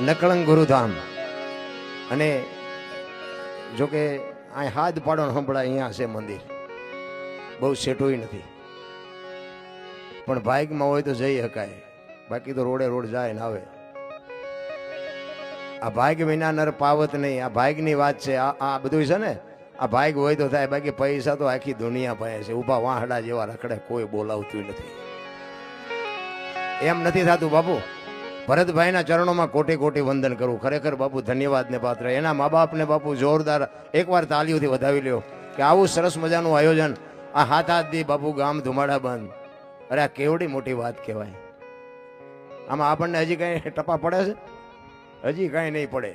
નકળંગ ગુરુધામ. અને જોકે અહીં હાથ પાડો સંભળાય અહીંયા છે મંદિર, બહુ સેટું નથી, પણ બાઇકમાં હોય તો જઈ શકાય, બાકી તો રોડે રોડ જાય ને આવે. આ ભાગ વિના નર પાવત નહીં, આ ભાગની વાત છે. આ બધું છે ને, આ ભાગ હોય તો થાય, બાકી પૈસા તો આખી દુનિયા પાસે છે. ઊભા વાહડા જેવા રખડે, કોઈ બોલાવતું નથી. એમ નથી થતું બાપુ. ભરતભાઈના ચરણોમાં કોટી કોટી વંદન કરું, ખરેખર બાપુ ધન્યવાદને પાત્ર. એના મા બાપને બાપુ જોરદાર એકવાર તાલીઓથી વધાવી લ્યો કે આવું સરસ મજાનું આયોજન આ હાથ દી બાપુ ગામ ધુમાડા બંધ. અરે આ કેવડી મોટી વાત કહેવાય. આમાં આપણને હજી કઈ ટપા પડે છે? હજી કાંઈ નહીં પડે.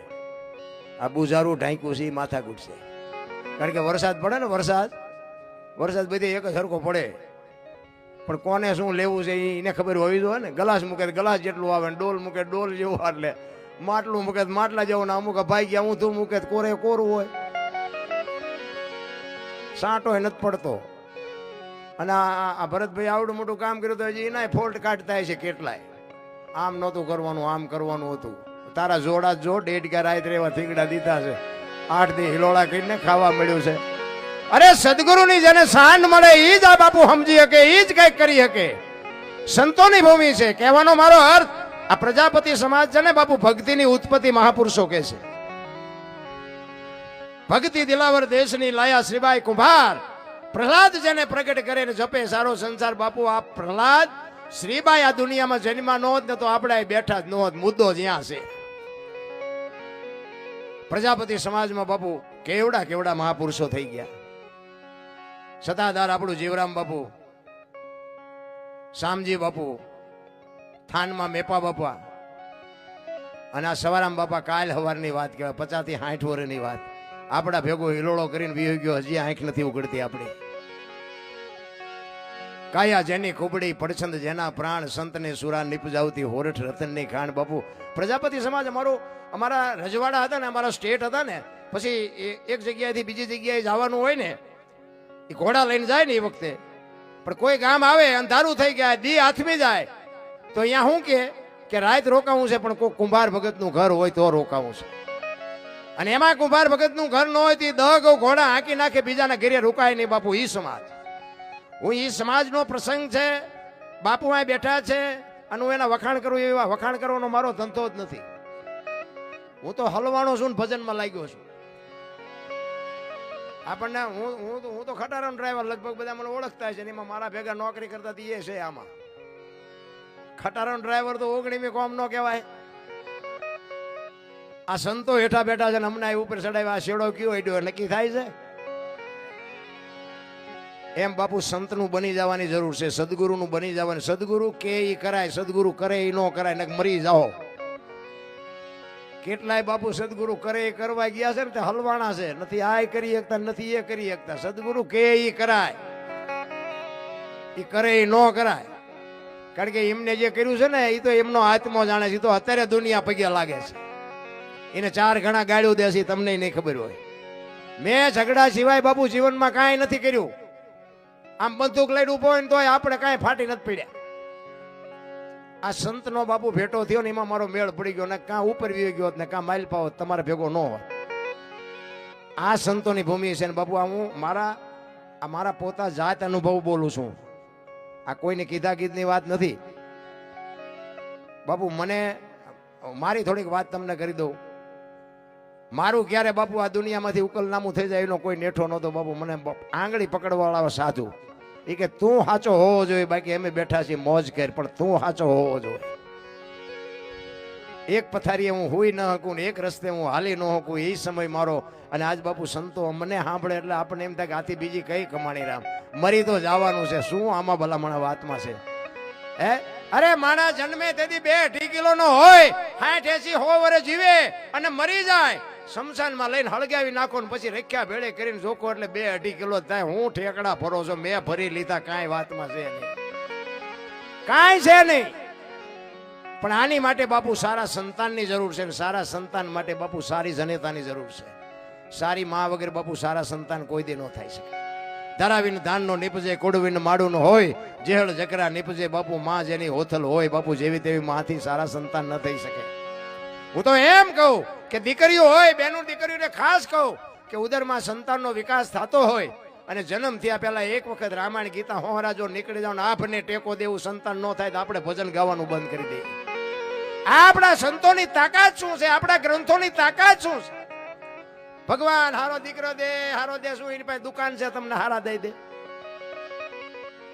આ બુઝારું ઢાંક્યું છે, માથા કૂટશે. કારણ કે વરસાદ પડે ને, વરસાદ બધી એક સરખો પડે, પણ કોને શું લેવું છે એને ખબર હોવી જોઈએ ને. ગ્લાસ મૂકે ગ્લાસ જેટલું આવે, ડોલ મૂકે ડોલ જેવું, એટલે માટલું મૂકે માટલા જેવું, ને અમુક ભાઈ ગયા હું તું મૂકે કોરે કોરું હોય, સાંટો નથી પડતો. અને આ ભરતભાઈ આવડું મોટું કામ કર્યું તો હજી એના ફોલ્ટ કાઢતા છે કેટલાય. આમ નહોતું કરવાનું, આમ કરવાનું હતું. તારા જોડા જો ડેઢ કે રાત રેવા થીગડા દીધા છે, 8 દી હિલોળા કરીને ખાવા મળ્યું છે. અરે સદગુરુની જેને શાન મળે ઈ જ આ બાપુ સમજી શકે, ઈ જ કઈક કરી શકે. સંતોની ભૂમિ છે. કહેવાનો મારો અર્થ, આ પ્રજાપતિ સમાજ છે ને બાપુ, ભક્તિની ઉત્પત્તિ મહાપુરુષો કે છે. ભક્તિ દિલાવર દેશની લાયા શ્રીબાઈ કુંભાર. પ્રહલાદ જેને પ્રગટ કરે ને જપે સારો સંસાર. બાપુ આ પ્રહલાદ શ્રીબાઈ આ દુનિયામાં જન્મા ન હોત ને તો આપણે બેઠા જ ન હોત. મુદ્દો જ્યાં છે. પ્રજાપતિ સમાજમાં બાપુ કેવડા કેવડા મહાપુરુષો થઈ ગયા. સતાધાર આપણું જીવરામ બાપુ, શામજી બાપુ, થાનમાં મેપા બાપા, અને આ સવારામ બાપા કાલ હવારની વાત કહેવાય, 50 થી 60 વર્ષની વાત. આપણા ભેગો હિલોળો કરીને વી ગયો, હજી આંખ નથી ઉગડતી આપણી. કાયા જેની કુબડી, પડછંદ જેના પ્રાણ, સંતને સુરા નિપજાવતી હોરઠ રતનની ખાણ. બાપુ પ્રજાપતિ સમાજ અમારા રજવાડા હતા ને, અમારા સ્ટેટ હતા ને, પછી એક જગ્યાએથી બીજી જગ્યાએ જવાનું હોય ને, એ ઘોડા લઈને જાય ને એ વખતે. પણ કોઈ ગામ આવે અંધારું થઈ ગયા, દી હાથમી જાય, તો અહીંયા શું કે રાત રોકાવું છે, પણ કોઈ કુંભાર ભગતનું ઘર હોય તો રોકાવું છે. અને એમાં કુંભાર ભગતનું ઘર ન હોય તો 10 ઘોડા હાંકી નાખે, બીજાના ઘરે રોકાય નહીં. બાપુ ઈ સમાજ, હું ઈ સમાજનો પ્રસંગ છે. બાપુ અહીં બેઠા છે અને હું એના વખાણ કરું, એવા વખાણ કરવાનો મારો ધંધો જ નથી. હું તો હલવાનો છું ને ભજનમાં લાગ્યો છું. આપણને હું તો ખટારાનો ડ્રાઈવર, લગભગ બધા મને ઓળખતા છે. એમાં મારા ભેગા નોકરી કરતા એ છે. આમાં ખટારાનો ડ્રાઈવર તો 19મી કોમ નો કહેવાય. આ સંતો હેઠા બેઠા છે ને હમણાં ઉપર ચડાવ્યા. આ શેડો કયો હેડ્યો નક્કી થાય છે. એમ બાપુ સંતનું બની જવાની જરૂર છે, સદગુરુનું બની જવાની. સદગુરુ કે ઈ કરાય, સદગુરુ કરે ઈ નો કરાય, ને મરી જાઓ. કેટલાય બાપુ સદગુરુ કરે એ કરવા ગયા છે ને તે હલવાણા છે. નથી આ કરી શકતા, નથી એ કરી શકતા. સદગુરુ કે ઈ કરાય, ઈ કરે ઈ નો કરાય. કારણ કે એમને જે કર્યું છે ને એ તો એમનો આત્મો જાણે છે. તો અત્યારે દુનિયા પગે લાગે છે. એને 4 ગણા ગાળ્યું દે છે, તમને નહીં ખબર હોય. મેં ઝઘડા સિવાય બાપુ જીવનમાં કાંઈ નથી કર્યું. આમ બંદૂક લઈને ઉભો હોય ને તોય આપણે કાંઈ ફાટી નથી પડ્યા. આ સંતનો બાપુ ભેટો થયો ને એમાં મારો મેળ પડી ગયો. ને કાં ઉપર વી ગયો ને કાં માઇલ પાવો તમારે ભેગો ન હોય. આ સંતોની ભૂમિ છે ને બાપુ. આ હું મારા પોતા જાત અનુભવ બોલું છું. આ કોઈને કીધા કીધની વાત નથી બાપુ. મને મારી થોડીક વાત તમને કરી દઉં. મારું ક્યારે બાપુ આ દુનિયામાંથી ઉકલનામું થઈ જાય એનો કોઈ નેઠો નહોતો બાપુ. મને આંગળી પકડવાવાળા સાધુ એ કે તું સાચો હોવો જોઈએ, બાકી અમે બેઠા છીએ મોજ કર, પણ તું સાચો હોવો જોઈએ. એક પથારીએ હું હુઈ ન શકું ને એક રસ્તે હું હાલી ન શકું, એ સમય મારો. અને આજ બાપુ સંતો મને સાંભળે એટલે આપણે એમ થાય કે આથી બીજી કઈ કમાણી રામ, મરી તો જવાનું છે. શું આમાં ભલામણ વાતમાં છે? અરે માણસ જન્મે તેથી 2-2.5 કિલો નો હોય, 60-80 વર્ષ જીવે અને મરી જાય. શમશાનમાં લઈને હળગાવી નાખો ને પછી રખ્યા ભેળે કરીને જોકો એટલે 2-2.5 કિલો થાય. હું ઠેકડા ફરો છો, મેં ભરી લીધા. કાંઈ વાતમાં છે નહીં, કાંઈ છે નહીં. પણ આની માટે બાપુ સારા સંતાનની જરૂર છે. સારા સંતાન માટે બાપુ સારી જનેતાની જરૂર છે. સારી માં વગર બાપુ સારા સંતાન કોઈ દી ન થાય શકે. ધરાવીને ધાનનો નીપજે, કોડવીને માડું હોય, જેહળ જકરા નીપજે બાપુ માં જેની હોથલ હોય. બાપુ જેવી તેવી માંથી સારા સંતાન ન થઈ શકે. હું તો એમ કહું કે દીકરીઓ હોય, બહેનો દીકરીઓને ખાસ કહું કે ઉદરમાં સંતાનનો વિકાસ થતો હોય અને જન્મ થયા પહેલા એક વખત રામાયણ ગીતા હોહરા જો નીકળી જાવ ને આપને ટેકો દેવું સંતાન ન થાય તો આપણે ભજન ગાવાનું બંધ કરી દઈએ. આપણા સંતોની તાકાત શું છે? આપણા ગ્રંથોની તાકાત શું છે? ભગવાન હારો દીકરો દે, હારો દે શું એની પાસે દુકાન છે તમને હારા દઈ દે?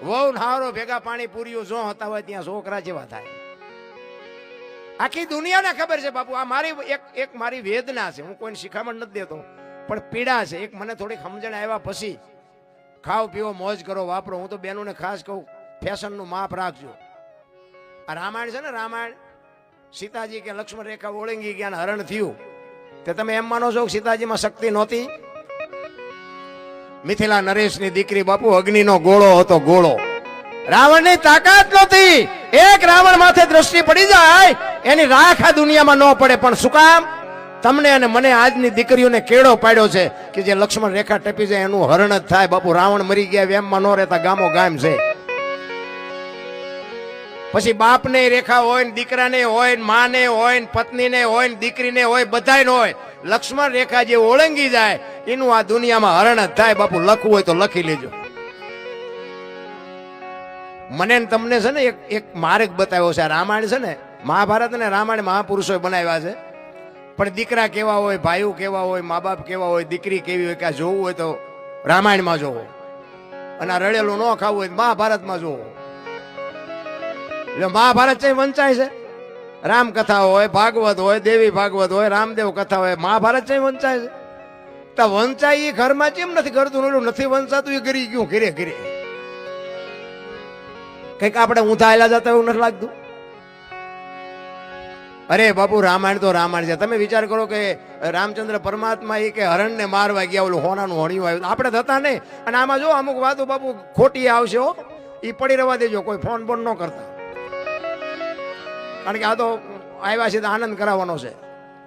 વહુ હારો ભેગા પાણી પૂર્યું જો હતા હોય ત્યાં છોકરા જેવા થાય. આખી દુનિયાને ખબર છે બાપુ. આ મારી એક મારી વેદના છે. હું કોઈને શિખામણ નથી દેતો, પણ પીડા છે. એક મને થોડીક સમજણ આવ્યા પછી ખાઓ પીવો મોજ કરો વાપરો. હું તો બહેનોને ખાસ કહું ફેશનનું માપ રાખજો. આ રામાયણ છે ને, રામાયણ સીતાજી કે લક્ષ્મણ રેખા ઓળંગી ગયા હરણ થયું તે તમે એમ માનો છો કે સીતાજીમાં શક્તિ નહોતી? મિથિલા નરેશની દીકરી બાપુ અગ્નિનો ગોળો હતો, ગોળો. રાવણની તાકાત નહોતી. એક રાવણ માથે દ્રષ્ટિ પડી જાય એની રાખ આ દુનિયામાં ન પડે. પણ શું કામ? તમને અને મને આજની દીકરીઓને કેળો પાડ્યો છે કે જે લક્ષ્મણ રેખા ટપી જાય એનું હરણ જ થાય. બાપુ રાવણ મરી ગયા એમમાં ન રહેતા ગામો ગામ છે. પછી બાપને રેખા હોય ને, દીકરાને હોય ને, માને હોય ને, પત્નીને હોય ને, દીકરીને હોય, બધાને હોય. લક્ષ્મણ રેખા જે ઓળંગી જાય એનું આ દુનિયામાં હરણ જ થાય. બાપુ લખવું હોય તો લખી લેજો. મને ને તમને છે ને એક માર્ગ બતાવ્યો છે. આ રામાયણ છે ને, મહાભારત અને રામાયણ મહાપુરુષોએ બનાવ્યા છે. પણ દીકરા કેવા હોય, ભાઈઓ કેવા હોય, મા બાપ કેવા હોય, દીકરી કેવી હોય, કે જોવું હોય તો રામાયણમાં જોવો, અને આ રડેલું ન ખાવું હોય તો મહાભારતમાં જોવો. એટલે મહાભારત છે વંચાય છે. રામકથા હોય, ભાગવત હોય, દેવી ભાગવત હોય, રામદેવ કથા હોય, મહાભારત છે વંચાય છે. તો વંચાય એ ઘરમાં કેમ નથી કરતું? નથી વંચાતું એ ગરી ગયું ઘરે ઘરે. કઈક આપણે ઊંધા આયલા જતા એવું નથી લાગતું? અરે બાપુ રામાયણ તો રામાયણ છે. તમે વિચાર કરો કે રામચંદ્ર પરમાત્મા એ કે હરણને મારવા ગયા, ઓલું હોનાનું હણિયું આવ્યું, આપણે થતા નહીં. અને આમાં જો અમુક વાતો બાપુ ખોટી આવશે હો, એ પડી રહેવા દેજો. કોઈ ફોન બોન ન કરતા, કારણ કે આ તો આવ્યા છે તો આનંદ કરાવવાનો છે.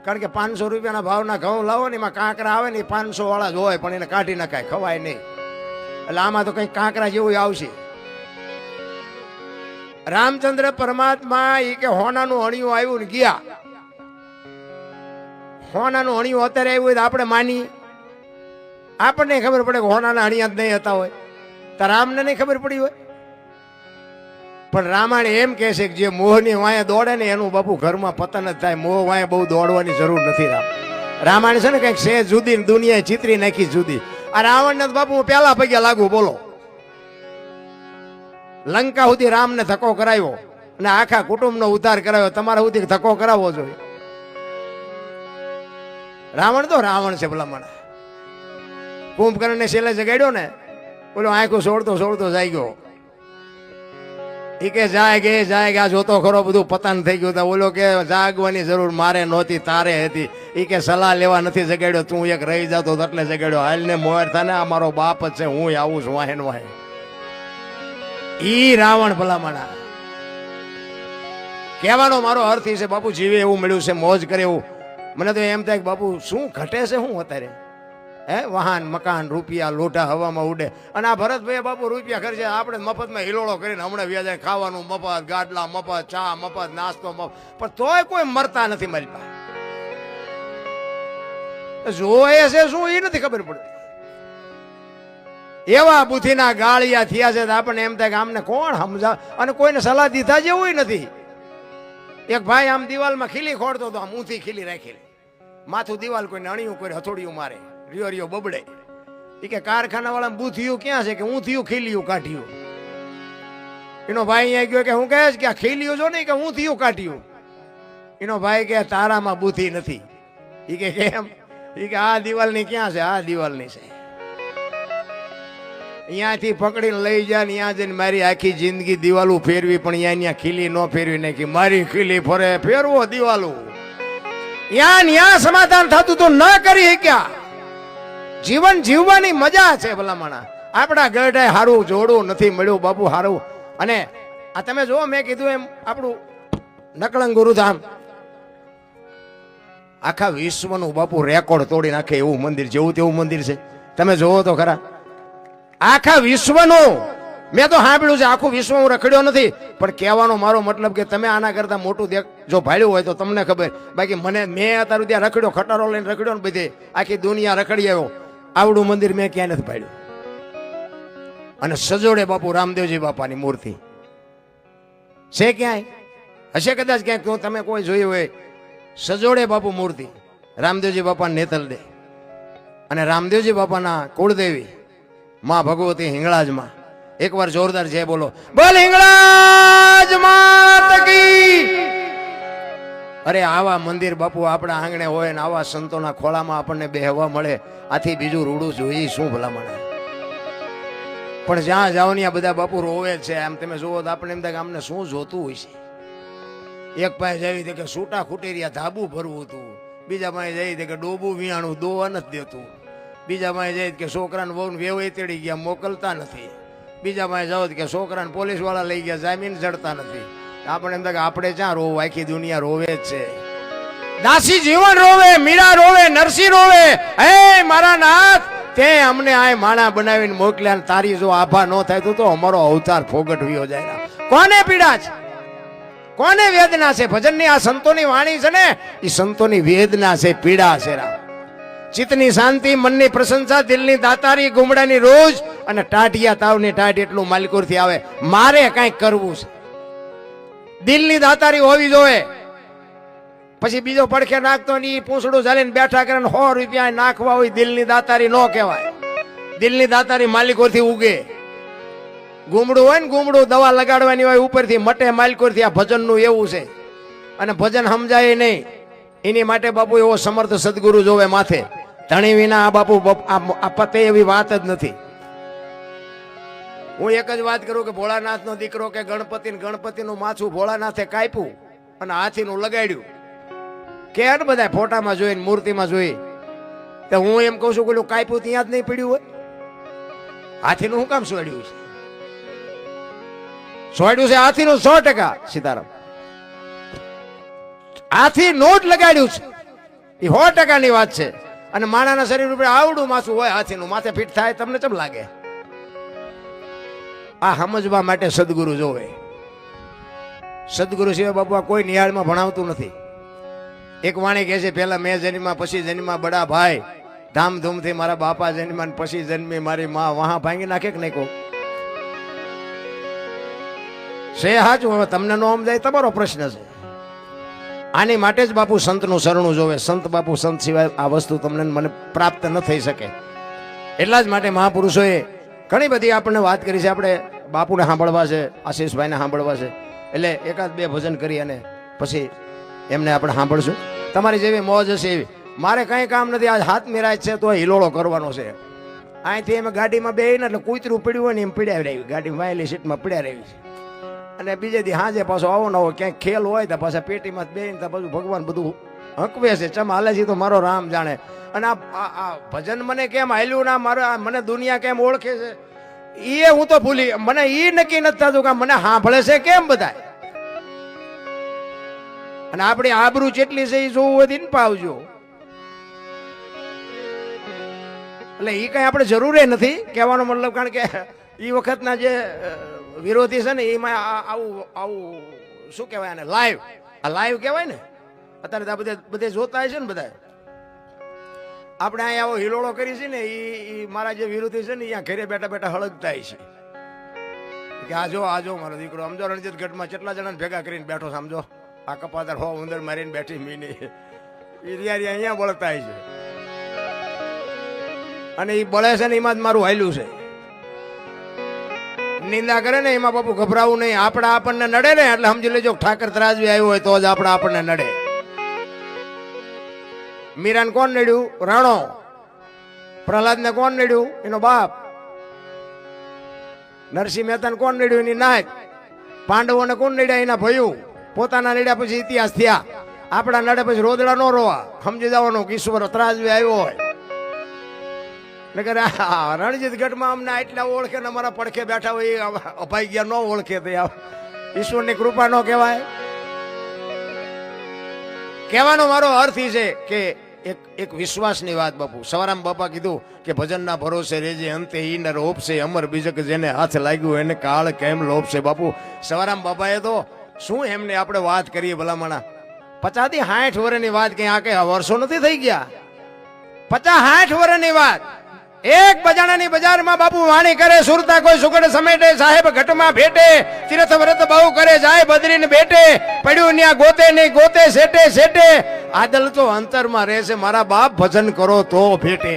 કારણ કે 500 રૂપિયાના ભાવના ઘઉં લાવો ને એમાં કાંકરા આવે ને 500 વાળા જ હોય, પણ એને કાઢી નખાય, ખવાય નહીં. એટલે આમાં તો કંઈક કાંકરા જેવું આવશે. રામચંદ્ર પરમાત્મા એ કે હોનાનું હણિયું આવ્યું ને ગયા. હોનાનું હણિયું અત્યારે આવ્યું હોય તો આપણે માની? આપણને ખબર પડે કે હોનાના હણિયા જ નહીં હતા હોય. તો રામને નહીં ખબર પડી હોય? પણ રામાયણ એમ કહે છે કે જે મોહની વાંહે દોડે ને એનું બાપુ ઘરમાં પતન જ થાય. મોહ વાંહે બહુ દોડવાની જરૂર નથી. રામાયણ છે ને કંઈક છે જુદી, દુનિયાએ ચિત્રી નાખી જુદી. આ રાવણને બાપુ હું પહેલા પગ્યા લાગુ. બોલો, લંકા સુધી રામને ધક્કો કરાવ્યો અને આખા કુટુંબનો ઉદ્ધાર કરાવ્યો. તમારા સુધી ધક્કો કરાવવો જોઈએ? રાવણ તો રાવણ છે ભલામણ. કુંભકર્ણને છેલ્લે જગાડ્યો ને, બોલો આંખો સોળતો સોળતો જાય ગયો. એ કે જાગે આ જોતો ખરો બધું પતન થઈ ગયું. બોલો કે જાગવાની જરૂર મારે નહોતી, તારે હતી. એ કે સલાહ લેવા નથી જગાડ્યો, તું એક રહી જતો એટલે જગાડ્યો. હાલ ને મોર થાય ને, આ મારો બાપ જ છે, હું આવું છું વાહે વાહે. ઈ રાવણ ભલામણા. કહેવાનો મારો અર્થ એ છે બાપુ જીવે એવું મળ્યું છે, મોજ કરે એવું. મને તો એમ થાય કે બાપુ શું ઘટે છે શું અત્યારે? હે, વાહન મકાન રૂપિયા લોઢા હવામાં ઉડે. અને આ ભરતભાઈ બાપુ રૂપિયા ખર્ચે, આપણે મફતમાં હિલોળો કરીને હમણાં વ્યાજે ખાવાનું મફત, ગાડલા મફત, ચા મફત, નાસ્તો મફત, પણ તોય કોઈ મરતા નથી મારી પાસે. જોયે છે શું એ નથી ખબર પડતી. એવા બુદ્ધિના ગાળિયા થયા છે આપણને એમ થાય કે આમને કોણ સમજા, અને કોઈને સલાહ દીધા જેવું નથી. એક ભાઈ આમ દિવાલમાં ખીલી ખોડતો હતો, આમ ઊંધી ખીલી રાખેલી, માથું દિવાલ કોઈને અણિયું કોઈ હથોડિયું મારે, રિયો રિયો બબડે. એ કે કારખાના વાળા બુથિયું ક્યાં છે કે ઊંધિયું ખીલિયું કાઢ્યું. એનો ભાઈ અહીંયા ગયો કે હું કહે કે આ ખીલિયું જો નહીં કે ઊંધિયું કાઢ્યું. એનો ભાઈ કે તારામાં બુદ્ધિ નથી. એ કે કેમ? એ કે આ દિવાલની ક્યાં છે? આ દિવાલની છે. અહીંયાથી પકડીને લઈ જાય ને ત્યાં જઈને મારી આખી જિંદગી દિવાલું ફેરવી, પણ અહીંયા ખીલી ન ફેરવી નાખી. મારી ખીલી ફરે ફેરવો દિવાલું. ત્યાં સમાધાન થતું તો ન કરી શક્યા. જીવન જીવવાની મજા છે ભલામણા. આપણા ગઢે હારું જોડું નથી મળ્યું બાપુ, હારું. અને આ તમે જો મેં કીધું એમ આપણું નકળંગ ગુરુધામ આખા વિશ્વનું બાપુ રેકોર્ડ તોડી નાખે એવું મંદિર, જેવું તેવું મંદિર છે. તમે જોવો તો ખરા. આખા વિશ્વનું મેં તો સાંભળ્યું છે, આખું વિશ્વ હું રખડ્યો નથી, પણ કહેવાનો મારો મતલબ કે તમે આના કરતા મોટું જો ભાળ્યું હોય તો તમને ખબર. બાકી મેં અત્યારે ત્યાં રખડ્યો, ખટારો લઈને રખડ્યો ને બધે આખી દુનિયા રખડી આવ્યો, આવડું મંદિર મેં ક્યાંય નથી ભાળ્યું. અને સજોડે બાપુ રામદેવજી બાપાની મૂર્તિ છે ક્યાંય? હશે કદાચ ક્યાંક, તમે કોઈ જોયું હોય. સજોડે બાપુ મૂર્તિ રામદેવજી બાપાને નેતલ દે. અને રામદેવજી બાપાના કુળદેવી માં ભગવતી હિંગળાજમાં. એકવાર જોરદાર જય બોલો, બોલ હિંગળાજ માત કી. અરે આવા મંદિર બાપુ આપણા આંગણે હોય ને આવા સંતોના ખોળામાં આપણને બેહવા મળે, આથી બીજું રૂડું જોઈએ શું ભલામણ. પણ જ્યાં જાઓ ને બધા બાપુ રોવે છે. આમ તમે જુઓ તો આપણે એમ થાય કે આમને શું જોતું હોય છે. એક પાસે જઈ દે કે સૂટા ખૂટેરિયા ધાબુ ભરવું હતું, બીજા પાસે જઈ દે કે ડોબું વિયાણું દોવા નથી દેતું, બીજા પાસે જઈ કે છોકરાને બહુ વેવાઈ તેડી ગયા મોકલતા નથી, બીજા પાસે જાઓ કે છોકરાને પોલીસ વાળા લઈ ગયા જામીન જડતા નથી. આપણે એમ થાય કે આપણે ક્યાં રોવું, આખી દુનિયા રોવે જ છે. દાસી જીવન રોવે, મીરા રોવે, નરસિંહ રોવે. હે મારા નાથ, તે અમને આ માણા બનાવીને મોકલ્યા, તારી જો આભા ન થાય તો અમારો અવતાર ફોગટવ્યો જાય. કોને પીડા છે, કોને વેદના છે? ભજનની આ સંતોની વાણી છે ને, એ સંતોની વેદના છે, પીડા છે. ચિત્તની શાંતિ, મનની પ્રશંસા, દિલની દાતારી, ગુમડાની રોજ અને ટાઢિયા તાવની ટાઢ એટલું માલિકોરથી આવે. મારે કંઈક કરવું છે, દિલની દાતારી હોવી જોઈએ. પછી બીજો પડખે નાખતો ને પૂંછડું ચાલીને બેઠા કરે 100 રૂપિયા નાખવા હોય, દિલની દાતારી ન કહેવાય. દિલની દાતારી માલિકોરથી ઉગે. ગુમડું હોય ને, ગુમડું દવા લગાડવાની હોય ઉપરથી મટે માલિકોરથી. આ ભજનનું એવું છે. અને ભજન સમજાય નહીં, એની માટે બાપુ એવો સમર્થ સદગુરુ જોવે માથે. ધણી વિના આ બાપુ આ પતે એવી વાત જ નથી. હું એક જ વાત કરું કે ભોળાનાથ નો દીકરો કે ગણપતિનું માથું ભોળાનાથે કાપ્યું અને હાથીનું લગાડ્યું. કે બધા ફોટામાં જોઈ, મૂર્તિમાં જોઈ. તો હું એમ કઉ છું કે કાપ્યું ત્યાં જ નહીં પડ્યું હોય, હાથીનું શું કામ સોડ્યું છે? સોડ્યું છે હાથીનું 100%. સીતારામ, હાથી નોટ લગાડ્યું છે, એ 100% ની વાત છે. અને માણાના શરીર ઉપર આવડું માથું હોય હાથીનું, માથે ફિટ થાય તમને કેમ લાગે? આ સમજવા માટે સદગુરુ જોવે. સદગુરુ સિવાય બાપુ આ કોઈ નિહાળમાં ભણાવતું નથી. એક વાણી કહે છે, પેલા મેં જન્મા પછી જન્મા બડા ભાઈ, ધામધૂમથી મારા બાપા જન્મા પછી જન્મી મારી માં. વહા ભાંગી નાખે કે નહીં? કહો છે હાચું. હવે તમને નો સમજાય તમારો પ્રશ્ન છે. આની માટે જ બાપુ સંતનું શરણું જોવે. સંત બાપુ, સંત સિવાય આ વસ્તુ તમને મને પ્રાપ્ત ન થઈ શકે. એટલા જ માટે મહાપુરુષોએ ઘણી બધી આપણને વાત કરી છે. આપણે બાપુને સાંભળવા છે, આશીષભાઈને સાંભળવા છે, એટલે એકાદ બે ભજન કરી અને પછી એમને આપણે સાંભળશું. તમારી જેવી મોજ હશે એવી. મારે કંઈ કામ નથી. આજ હાથ મેરાજ છે તો હિલોળો કરવાનો છે. અહીંથી અમે ગાડીમાં બેહીને એટલે કૂતરું પડ્યું હોય ને એમ પીડ્યા રહી, ગાડી વાયેલી સીટમાં પીડ્યા રહી છે. અને બીજે દી હાજે પાછો આવો ન હોય, ક્યાંક ખેલ હોય તો પાછા પેટીમાં બેહીને તો પાછું ભગવાન બધું હકવે છે. ચમ હાલે છે તો મારો રામ જાણે. અને આ ભજન મને કેમ હાલ્યું ના, મારા મને દુનિયા કેમ ઓળખે છે એ હું તો ભૂલી. મને એ નક્કી નથી થતું કે મને સાંભળે છે કેમ બધા. અને આપણી આબરૂ જેટલી છે એ જોવું હોય ને પાવજો. એટલે એ કઈ આપણે જરૂર નથી કહેવાનો મતલબ. કારણ કે એ વખતના જે વિરોધી છે ને એમાં આવું શું કહેવાય આને, લાઈવ. આ લાઈવ કહેવાય ને. અત્યારે બધે જોતા છે ને બધા. આપણે અહીંયા આવો હિલોળો કરી છે ને, એ મારા જે વિરોધી છે ને અહીંયા ઘરે બેઠા બેઠા હળગતા છે કે આજો મારો દીકરો. સમજો રણજીત ગઢમાં કેટલા જણાને ભેગા કરીને બેઠો સમજો. આ કપાતર હો ઉંદર મારીને બેઠી મીની એ રિયા અહીંયા બળતા છે. અને એ બળે છે ને એમાં જ મારું હાલ્યું છે. નિંદા કરે ને એમાં બાપુ ગભરાવું નહીં. આપણને નડે ને એટલે સમજી લેજો ઠાકર ત્રાજવી આવ્યો હોય તો જ આપણને નડે. મીરાને કોણ નડ્યું? રાણો. પ્રહલાદને કોણ નડ્યું? એનો બાપ. નરસિંહ મહેતાને કોણ નડ્યું? એની નાત. પાંડવોને કોણ નડ્યા? એના ભયું. પોતાના નડ્યા પછી ઇતિહાસ થયા. આપણા નડે પછી રોદડા નો રોવા. સમજી જવાનું કે ઈશ્વર ત્રાજવી આવ્યો હોય. રણજીત ગઢમાં અમને એટલા ઓળખે ને અમારા પડખે બેઠા હોય અપાઈ ગયા ન ઓળખે તો ઈશ્વરની કૃપા ન કહેવાય. કહેવાનો મારો અર્થ એ છે કે એક વિશ્વાસની વાત બાપુ સવારામ બાપા કીધું કે ભજનના ભરોસે રેજે અંતે ઈ નર ઓપશે અમર બીજક જેને હાથ લાગ્યું એને કાળ કેમ લોપશે. બાપુ સવારામ બાપાએ તો શું એમને આપણે વાત કરીએ ભલામણા 50 થી 60 વર્ષની વાત કઈ આ કઈ વર્ષો નથી થઈ ગયા. 50-60 વર્ષની વાત. એક બજાણાની બજારમાં બાપુ વાણી કરે સુરતા કોઈ સુગડ સમેટે સાહેબ ઘટમાં ભેટે તીર્થ વ્રત બહુ કરે જાય બદરીને બેઠે પડ્યું ન્યા ગોતે નહીં ગોતે સેટે સેટે આદલ તો અંતરમાં રહેશે મારા બાપ ભજન કરો તો ભેટે.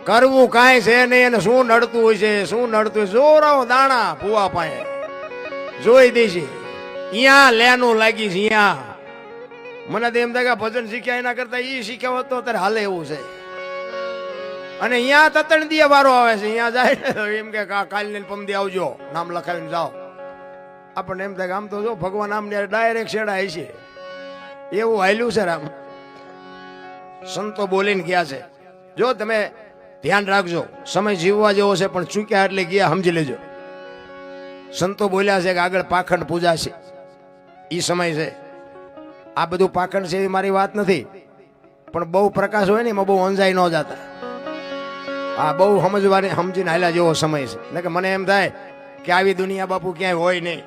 કરવું કાંઈ છે નહીં અને શું નડતું હોય છે શું નડતું હોય જોરાઓ દાણા ફુવા પાએ જોઈ દેશે અહીંયા લેનું લાગી છે અહીંયા. મને તો એમ થાય કે ભજન શીખ્યા એના કરતા ઈ શીખ્યા હોત તો અત્યારે હાલે એવું છે. અને અહીંયા તતણ દિયે વારો આવે છે અહીંયા જાય એમ કે કાલને પમદી આવજો નામ લખાવીને જાઓ. આપણને એમ થાય કે આમ તો જો ભગવાન આમ ડાયરેક્ટ છેડા છે એવું હાલ્યું છે રામ. સંતો બોલીને ગયા છે જો તમે ધ્યાન રાખજો સમય જીવવા જેવો છે પણ ચૂક્યા એટલે ગયા સમજી લેજો. સંતો બોલ્યા છે કે આગળ પાખંડ પૂજા છે ઈ સમય છે. આ બધું પાખંડ છે એવી મારી વાત નથી પણ બહુ પ્રકાશ હોય ને એમાં બહુ અંજાઈ ન જતા. આ બહુ સમજવાની સમજીને હાલ્યા જેવો સમય છે. એટલે કે મને એમ થાય કે આવી દુનિયા બાપુ ક્યાંય હોય નહીં.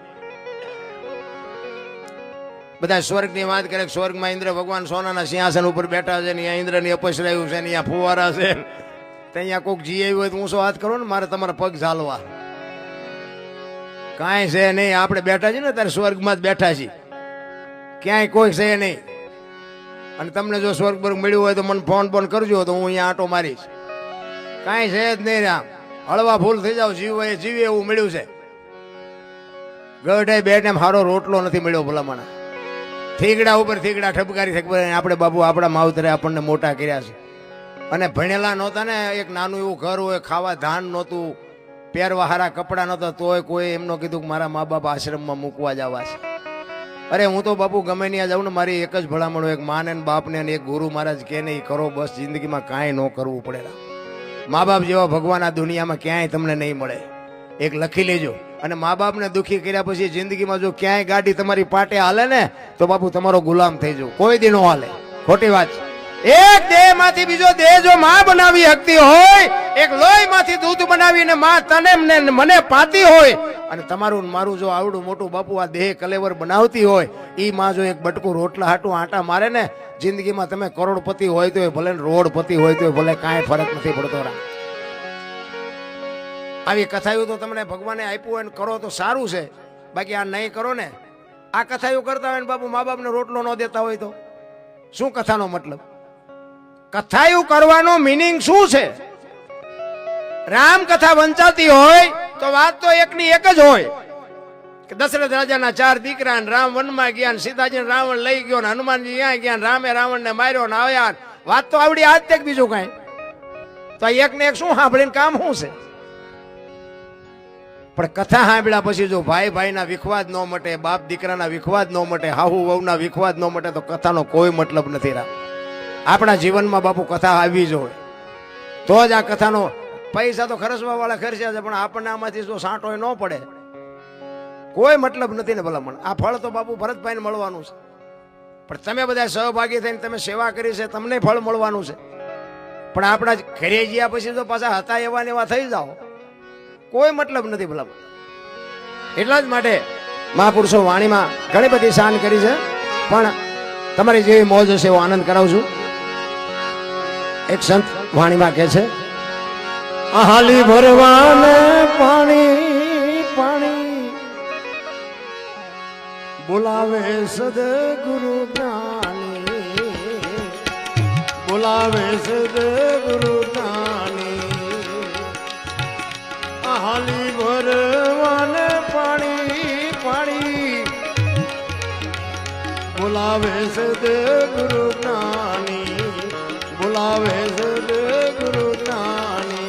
બધા સ્વર્ગની વાત કરે સ્વર્ગમાં ઇન્દ્ર ભગવાન સોનાના સિંહાસન ઉપર બેઠા છે ને અહીંયા ઇન્દ્રની અપસરાયું છે ને અહીંયા ફુવારા છે ત્યાં કોઈક જી આવ્યું હોય તો ઊંચો હાથ કરો ને મારે તમારા પગ ઝાલવા. કાંઈ છે નહીં આપણે બેઠા છીએ ને ત્યારે સ્વર્ગમાં જ બેઠા છીએ ક્યાંય કોઈ છે નહીં. અને તમને જો સ્વર્ગ બર્ગ મળ્યું હોય તો મને ફોન કરજો તો હું અહીંયા આંટો મારીશ. કાંઈ છે જ નહીં રામ. હળવા ફૂલ થઈ જાવ જીવ જીવે એવું મળ્યું છે. ગઢે બેઠ એમ સારો રોટલો નથી મળ્યો ભલામણા. થીગડા ઉપર થીગડા ઠપકારી આપણે બાપુ આપણા માવતરે આપણને મોટા કર્યા છે. અને ભણેલા નહોતા ને એક નાનું એવું ઘર હોય ખાવા ધાન નહોતું પહેરવા હારા કપડા નહોતા તોય કોઈ એમનો કીધું કે મારા મા બાપ આશ્રમમાં મૂકવા જવા છે. અરે હું તો બાપુ ગમે ત્યાં જાઉં ને મારી એક જ ભલામણ એક માને ને બાપને એક ગુરુ મહારાજ કે નહીં કરો બસ જિંદગીમાં કાંઈ ન કરવું પડે. મા બાપ જેવા ભગવાન આ દુનિયામાં ક્યાંય તમને નહીં મળે. એક લખી લેજો. અને મા બાપને દુઃખી કર્યા પછી જિંદગીમાં જો ક્યાંય ગાડી તમારી પાટે હાલે ને તો બાપુ તમારો ગુલામ થઈ જાવ કોઈ દી નો હાલે. ખોટી વાત. એક દેહ માંથી બીજો દેહ જો માં બનાવી શકતી હોય એક લોહી માંથી દૂધ બનાવીને માં તને મને પાતી હોય અને તમારું મારું જો આવડું મોટું બાપુ આ દેહ કલેવર બનાવતી હોય ઈ માં જો એક બટકું રોટલા હાટું આટા મારે ને જિંદગીમાં તમે કરોડપતિ હોય તો ભલે રોડપતિ હોય તો ભલે કાંઈ ફરક નથી પડતો. આવી કથાઓ તો તમને ભગવાને આપ્યું હોય ને કરો તો સારું છે. બાકી આ નહીં કરો ને આ કથાઓ કરતા હોય ને બાપુ મા બાપને રોટલો ન દેતા હોય તો શું કથાનો મતલબ? કથાઓ કરવાનો મિનિંગ શું છે? રામ કથા વંચાતી હોય તો વાત તો એકની એક જ હોય કે દશરથ રાજાના 4 દીકરા ને રામ વનમાં ગયા ને સીતાજી રાવણ લઈ ગયો ને હનુમાનજી ત્યાં ગયા રામે રાવણને માર્યો ને આવ્યા. વાત તો આવડી આજ તક બીજું કાંઈ. તો એક ને એક શું સાંભળીને કામ શું છે? પણ કથા સાંભળ્યા પછી જો ભાઈ ભાઈના વિખવાદ ન મટે બાપ દીકરાના વિખવાદ ન મટે હાહુ વહુના વિખવાદ ન મટે તો કથાનો કોઈ મતલબ નથી. આપણા જીવનમાં બાપુ કથા આવવી જોઈએ તો જ આ કથાનો પૈસા તો ખર્ચવા વાળા ખર્ચ્યા છે પણ આપણને આમાંથી જો સાંટો ન પડે કોઈ મતલબ નથી ને ભલામણ. આ ફળ તો બાપુ ભરતભાઈને મળવાનું છે પણ તમે બધા સહભાગી થઈને તમે સેવા કરી છે તમને ફળ મળવાનું છે. પણ આપણા ઘરે ગયા પછી તો પાછા હતા એવા ને એવા થઈ જાઓ કોઈ મતલબ નથી ભલામણ. એટલા જ માટે મહાપુરુષો વાણીમાં ઘણી બધી શાન કરી છે પણ તમારી જેવી મોજ હશે એવો આનંદ કરાવું છું. એક સંત વાણીમાં કહે છે હાલી ભરવાને પાણી પાણી બોલાવે સદગુરુ જ્ઞાની બોલાવે સદગુરુ જ્ઞાની હાલી ભરવાને પાણી પાણી બોલાવે સદગુરુ જ્ઞાની બોલાવે સદગુરુ જ્ઞાની.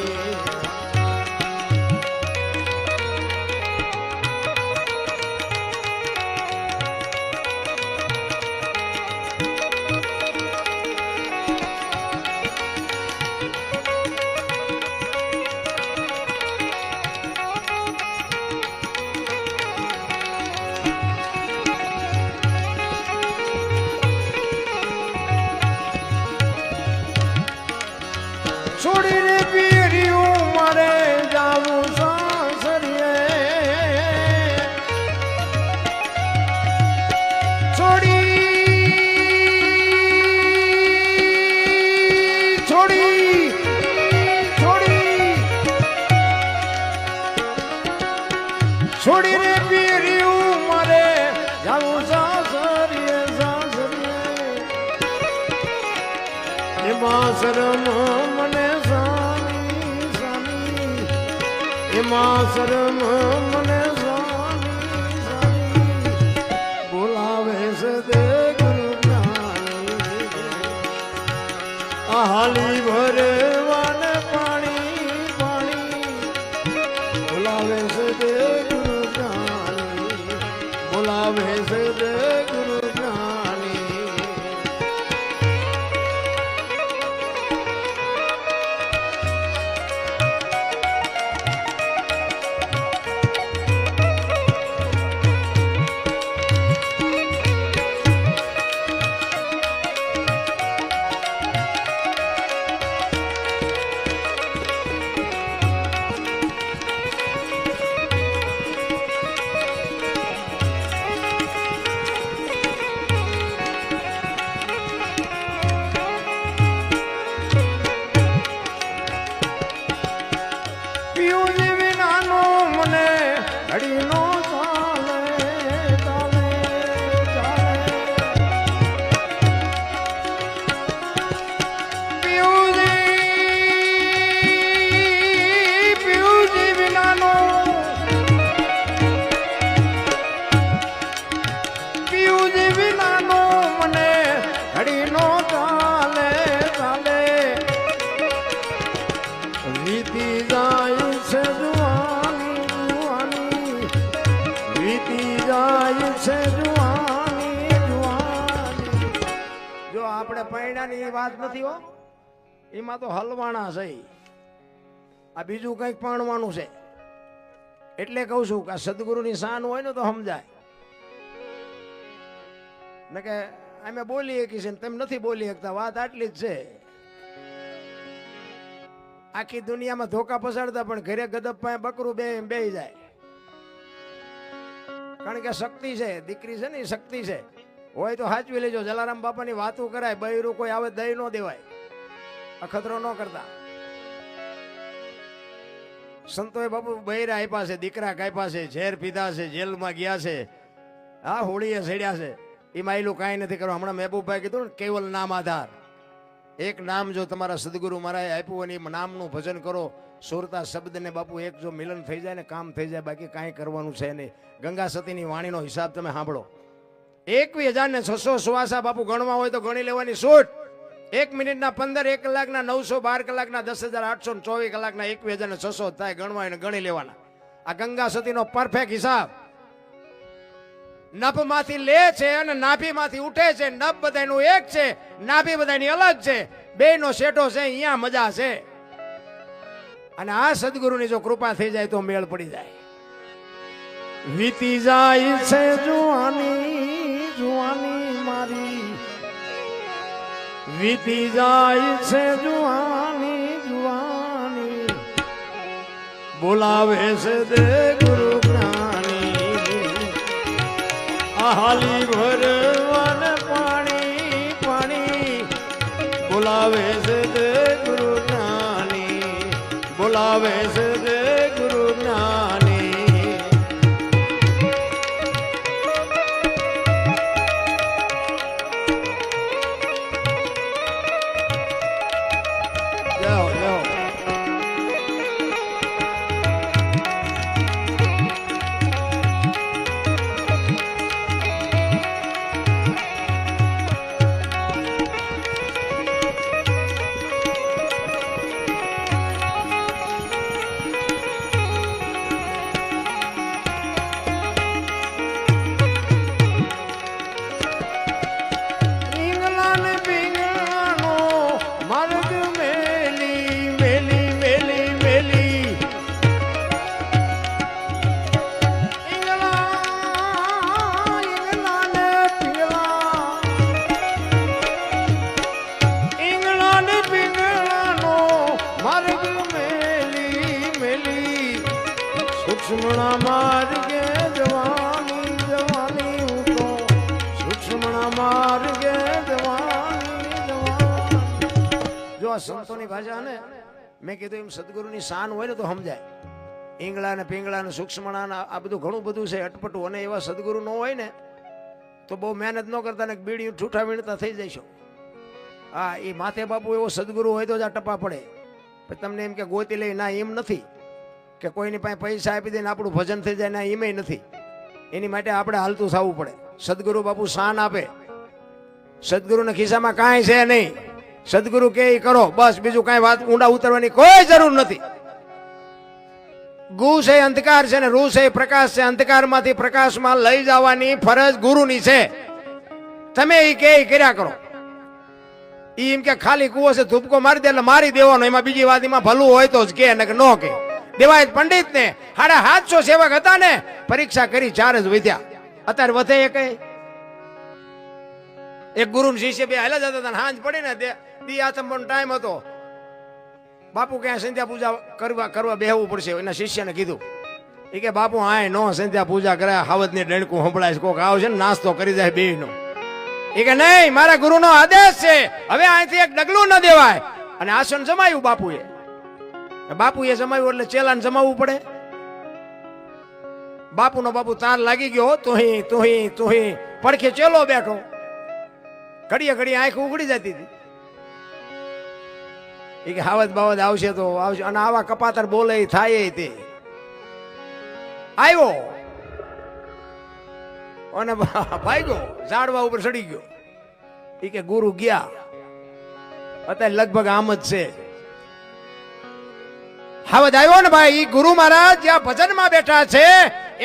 છોડીને પીર્યું મારે જાવું સાસરીએ છોડીને પીર્યું મારે જાવું સાસરીએ એમાં શરમ મને સાની સાની એમાં શરમ મને સાની સાની બોલાવે છે તે ગુરુ જ્ઞાની આ હાલી ભરવાન પાણી પાણી બોલાવે છે તે ગુરુ જ્ઞાની બોલાવે છે તે ગુરુ જ્ઞાની હડીનો ચાલે ચાલે ચાલે પિયુજી વિનાનો પિયુજી વિનાનો મને હડીનો ચાલે ચાલે વીતી જાય છે જો આપણે પૈણાની વાત નથી હો એમાં તો હલવાણા છે આ બીજું કંઈક પાણવાનું છે એટલે કહું છું કે સદગુરુની શાન હોય ને તો સમજાય ને કે અમે બોલી શકી છે તેમ નથી બોલી શકતા વાત આટલી જ છે આખી દુનિયામાં ધોકા પસાડતા પણ ઘરે ગદબ પાસે બકરું બે જાય કારણ કે શક્તિ છે દીકરી છે ને એ શક્તિ છે હોય તો સાચવી લેજો જલારામ બાપાની વાતો કરાય બૈરું કોઈ આવે દઈ ન દેવાય અખતરો ન કરતા સંતોએ બાપુ બૈરા આપ્યા છે દીકરા કાપ્યા છે ઝેર પીધા છે જેલમાં ગયા છે હા હોળીએ સડ્યા છે એમાં એલું કાંઈ નથી કરવા હમણાં મહેબૂબભાઈ કીધું ને કેવલ નામ આધાર એક નામ જો તમારા સદગુરુ મહારાજે આપ્યું અને એ નામનું ભજન કરો સુરતા શબ્દને બાપુ એક જો મિલન થઈ જાય ને કામ થઈ જાય બાકી કાંઈ કરવાનું છે નહીં ગંગા સતીની વાણીનો હિસાબ તમે સાંભળો 21,600 સુવાસા બાપુ ગણવા હોય તો ગણી લેવાની છૂટ 1 મિનિટના 15 1 કલાકના 912 કલાકના 10,824 કલાકના 21,600 થાય ગણવા એને ગણી લેવાના આ ગંગા સતીનો પરફેક્ટ હિસાબ નભમાંથી લે છે અને નાભીમાંથી ઉઠે છે નભ બધાનું એક છે નાભી બધાની અલગ છે બેનો શેઠો છે અહીંયા મજા છે અને આ સદગુરુની જો કૃપા થઈ જાય તો મેળ પડી જાય વીતી જાય છે જુવાની જુવાની મારી વીતી જાય છે જુવાની જુવાની બોલાવે છે દે ગુરુ જ્ઞાની હાલી ભરવાન પાણી પાણી બોલાવે છે દે ગુરુ જ્ઞાની બોલાવે છે દે ગુરુ જ્ઞાની સૂક્ષ્મણા માર્ગે જવાની જવાની હું તો સૂક્ષ્મણા માર્ગે જવાની જવાની. જો આ સંતોની ભાષા ને મેં કીધું એમ સદગુરુની શાન હોય ને તો સમજાય. ઈંગળા ને પીંગળા ને સૂક્ષ્મણા આ બધું ઘણું બધું છે અટપટું, અને એવા સદગુરુ ન હોય ને તો બહુ મહેનત ન કરતા ને બીડી ઠૂઠા વીણતા થઈ જઈશો. હા, એ માથે બાપુ એવો સદગુરુ હોય તો જ આ ટપા પડે. તમને એમ કે ગોતી લઈ, ના એમ નથી કે કોઈની પાસે પૈસા આપી દઈને આપણું ભજન થઈ જાય, ના એમ નથી. એની માટે આપણે હાલતું થવું પડે. સદગુરુ બાપુ શાન આપે. સદગુરુના ખિસ્સામાં કાંઈ છે નહીં. સદગુરુ કે એ કરો બસ, બીજું કાંઈ વાત ઊંડા ઉતરવાની કોઈ જરૂર નથી. ગુ છે અંધકાર છે ને રૂ છે પ્રકાશ છે. અંધકારમાંથી પ્રકાશમાં લઈ જવાની ફરજ ગુરુની છે. તમે એ કે કર્યા કરો. એમ કે ખાલી કુવો છે ધૂપકો મારી દે એટલે મારી દેવાનો, એમાં બીજી વાત એમાં ભલું હોય તો જ કે ન કે દેવાય. પંડિત ને 750 સેવક હતા ને, પરીક્ષા કરી 4 જ વધ્યા. અત્યારે વધે એક ગુરુ શિષ્ય બે હાલા જતા હતા. હાંજ પડી ને દી આથમનો ટાઈમ હતો. બાપુ ક્યાં સંધ્યા પૂજા કરવા બેહવું પડશે. એના શિષ્યને કીધું એ કે બાપુ આય નો સંધ્યા પૂજા કરે, હાવજ ની ડણકું સંભળાય, કોક આવશે ને નાસ્તો કરી જાય બે નો. એ કે નહીં, મારા ગુરુનો આદેશ છે, હવે અહીંથી એક ડગલું ન દેવાય. અને આસન જમાયું બાપુએ જમાયું એટલે ચેલાને જમાવવું પડે. બાપુનો તાર લાગી ગયો. તુહી પડખે ચેલો બેઠો. ઘડીએ આંખ ઉઘડી જતી હતી. એ કે હાવજ બાવજ આવશે તો આવશે. અને આવા કપાતર બોલે થાય તે આવ્યો અને ભાગ્યો, ઝાડવા ઉપર ચડી ગયો. એ કે ગુરુ ગયા. અત્યારે લગભગ આમ જ છે. હાવજ આવ્યો ને ભાઈ, ગુરુ મહારાજ જ્યાં ભજનમાં બેઠા છે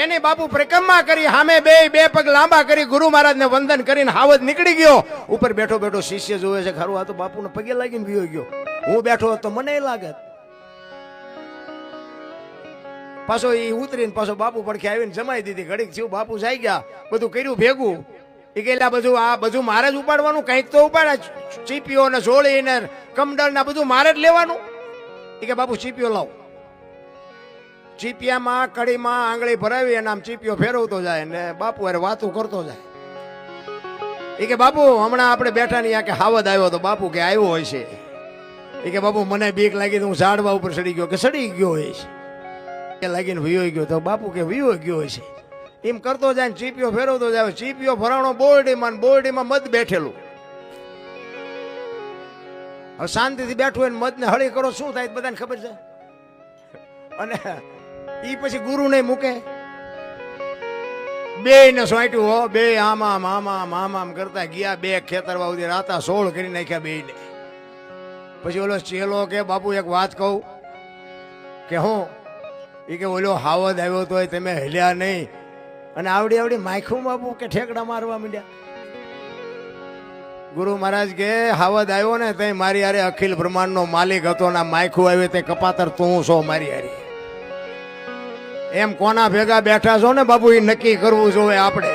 એની બાપુ પરિક્રમા કરી, સામે બે પગ લાંબા કરી ગુરુ મહારાજ ને વંદન કરીને હાવજ નીકળી ગયો. ઉપર બેઠો શિષ્ય જોવે છે, ખરું આ તો બાપુને પગે લાગીને ગયો ગયો. હું બેઠો તો મને લાગે. પાછો એ ઉતરીને પાછો બાપુ પડખે આવીને જમાઈ દીધી. ઘડીક થયું, બાપુ જાય ગયા, બધું કર્યું ભેગું. એ ગયેલા બધું મારે જ ઉપાડવાનું, કંઈક તો ઉપાડે. ચીપીઓ ને જોડી ને કમડલ ને બધું મારે જ લેવાનું. એ કે બાપુ ચીપીઓ લાવ. ચીપિયામાં કડીમાં આંગળી ભરાવી અને આમ ચીપીઓ ફેરવતો જાય ને બાપુ અરે વાતું કરતો જાય. એ કે બાપુ હમણાં આપણે બેઠા નહીં કે હાવજ આવ્યો તો. બાપુ કે આવ્યો હોય છે. એ કે બાપુ મને બીક લાગી તો હું ઝાડવા ઉપર ચડી ગયો. કે ચડી ગયો હોય છે કે લાગીને વિયો ગયો. તો બાપુ કે વિયો ગયો હોય છે. એમ કરતો જાય ને ચીપીઓ ફેરવતો જાય. ચીપીઓ ભરાણો બોરડીમાં મધ બેઠેલું. હવે શાંતિથી બેઠું હોય ને મધ ને હળી કરો, શું થાય બધાને ખબર છે. અને ઈ પછી ગુરુ ને મૂકે. બે ને સોંટ્યું હો, બે આમ કરતા ગયા. બે ખેતરવા સુધી રાતા 16 કરી નાખ્યા બે ને. પછી ઓલો ચેલો કે બાપુ એક વાત કહું કે હું. એ કે ઓલો હાવજ આવ્યો તો તમે હલ્યા નહીં અને આવડી માયખું બાપુ કે ઠેકડા મારવા માંડ્યા. ગુરુ મહારાજ કે હાવજ આવ્યો ને તે મારી હારે અખિલ બ્રહ્માંડ નો માલિક હતો ને માયખું આવ્યો તે કપાતર તું છો મારી હારે. એમ કોના ભેગા બેઠા છો ને બાપુ એ નક્કી કરવું જોઈએ આપણે.